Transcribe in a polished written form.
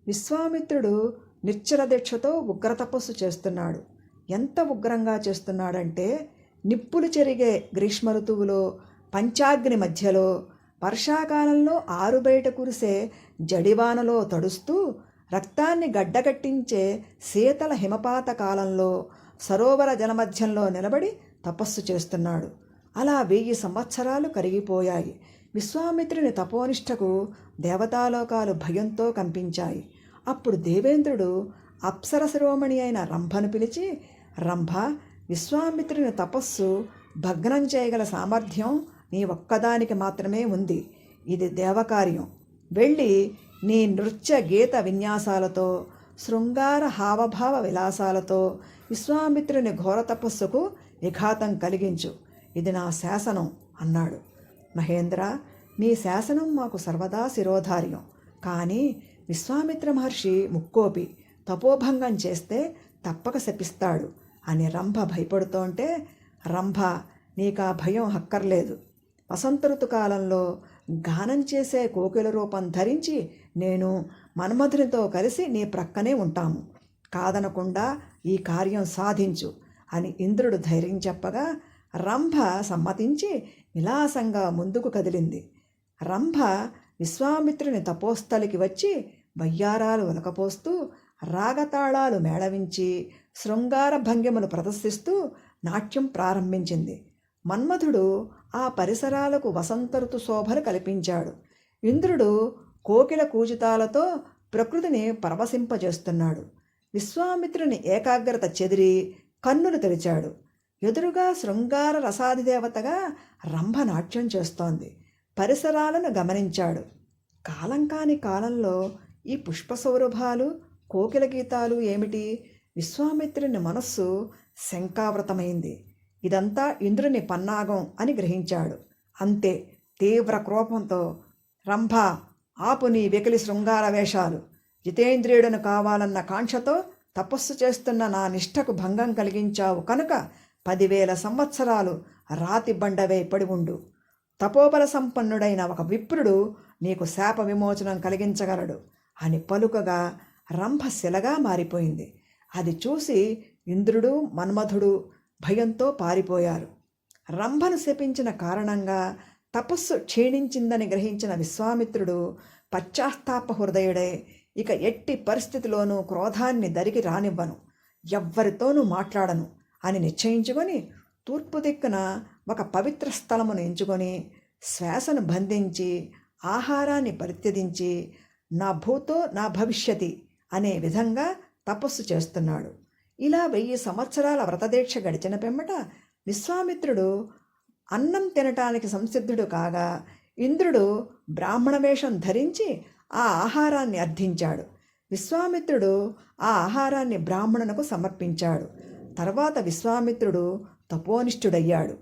విశ్వామిత్రుడు నిర్జల దీక్షతో ఉగ్ర తపస్సు చేస్తున్నాడు. ఎంత ఉగ్రంగా చేస్తున్నాడంటే నిప్పులు చెరిగే గ్రీష్మ ఋతువులో, పంచాగ్ని మధ్యలో, వర్షాకాలంలో ఆరుబయట కురిసే జడివానలో తడుస్తూ, రక్తాన్ని గడ్డకట్టించే శీతల హిమపాత కాలంలో సరోవర జలమధ్యంలో నిలబడి తపస్సు చేస్తున్నాడు. అలా 1000 సంవత్సరాలు కరిగిపోయాయి. విశ్వామిత్రుని తపోనిష్టకు దేవతాలోకాలు భయంతో కంపించాయి. అప్పుడు దేవేంద్రుడు అప్సరశిరోమణి అయిన రంభను పిలిచి, రంభ, విశ్వామిత్రుని తపస్సు భగ్నం చేయగల సామర్థ్యం నీ ఒక్కదానికి మాత్రమే ఉంది. ఇది దేవకార్యం. వెళ్ళి నీ నృత్య గీత విన్యాసాలతో, శృంగార హావభావ విలాసాలతో విశ్వామిత్రుని ఘోర తపస్సుకు విఘాతం కలిగించు. ఇది నా శాసనం అన్నాడు. మహేంద్ర, నీ శాసనం మాకు సర్వదా శిరోధార్యం. కానీ విశ్వామిత్ర మహర్షి ముక్కోపి, తపోభంగం చేస్తే తప్పక శపిస్తాడు అని రంభ భయపడుతోంటే, రంభ, నీకా భయం అక్కర్లేదు. వసంత ఋతుకాలంలో గానం చేసే కోకిల రూపం ధరించి నేను మన్మధునితో కలిసి నీ ప్రక్కనే ఉంటాము. కాదనకుండా ఈ కార్యం సాధించు అని ఇంద్రుడు ధైర్యం చెప్పగా రంభ సమ్మతించి విలాసంగా ముందుకు కదిలింది. రంభ విశ్వామిత్రుని తపోస్థలికి వచ్చి వయ్యారాలు ఒలకపోస్తూ, రాగతాళాలు మేళవించి, శృంగార భంగిమలు ప్రదర్శిస్తూ నాట్యం ప్రారంభించింది. మన్మధుడు ఆ పరిసరాలకు వసంత ఋతు శోభను కల్పించాడు. ఇంద్రుడు కోకిల కూజితాలతో ప్రకృతిని పరవశింపజేస్తున్నాడు. విశ్వామిత్రుని ఏకాగ్రత చెదిరి కన్నులు తెరిచాడు. ఎదురుగా శృంగార రసాధిదేవతగా రంభ నాట్యం చేస్తోంది. పరిసరాలను గమనించాడు. కాలం కాని కాలంలో ఈ పుష్పసౌరభాలు, కోకిల గీతాలు ఏమిటి? విశ్వామిత్రుని మనస్సు శంకావృతమైంది. ఇదంతా ఇంద్రుని పన్నాగం అని గ్రహించాడు. అంతే, తీవ్ర కోపంతో, రంభ, ఆపు నీ వెకిలి శృంగార వేషాలు. జితేంద్రియుడను కావాలన్న కాంక్షతో తపస్సు చేస్తున్న నా నిష్టకు భంగం కలిగించావు కనుక 10,000 సంవత్సరాలు రాతి బండవే పడి ఉండు. తపోబల సంపన్నుడైన ఒక విప్రుడు నీకు శాప విమోచనం కలిగించగలడు అని పలుకగా రంభ శిలగా మారిపోయింది. అది చూసి ఇంద్రుడు, మన్మధుడు భయంతో పారిపోయారు. రంభను శపించిన కారణంగా తపస్సు క్షీణించిందని గ్రహించిన విశ్వామిత్రుడు పశ్చాత్తాప హృదయుడై, ఇక ఎట్టి పరిస్థితిలోనూ క్రోధాన్ని దరికి రానివ్వను, ఎవ్వరితోనూ మాట్లాడను అని నిశ్చయించుకొని తూర్పు దిక్కున ఒక పవిత్ర స్థలమును ఎంచుకొని శ్వాసను బంధించి ఆహారాన్ని పరిత్యజించి నా భూతో నా భవిష్యతి అనే విధంగా తపస్సు చేస్తున్నాడు. ఇలా 1000 సంవత్సరాల వ్రతదీక్ష గడిచిన పిమ్మట విశ్వామిత్రుడు అన్నం తినటానికి సంసిద్ధుడు కాగా ఇంద్రుడు బ్రాహ్మణ వేషం ధరించి ఆ ఆహారాన్ని అర్థించాడు. విశ్వామిత్రుడు ఆ ఆహారాన్ని బ్రాహ్మణునకు సమర్పించాడు. తర్వాత విశ్వామిత్రుడు తపోనిష్ఠుడయ్యాడు.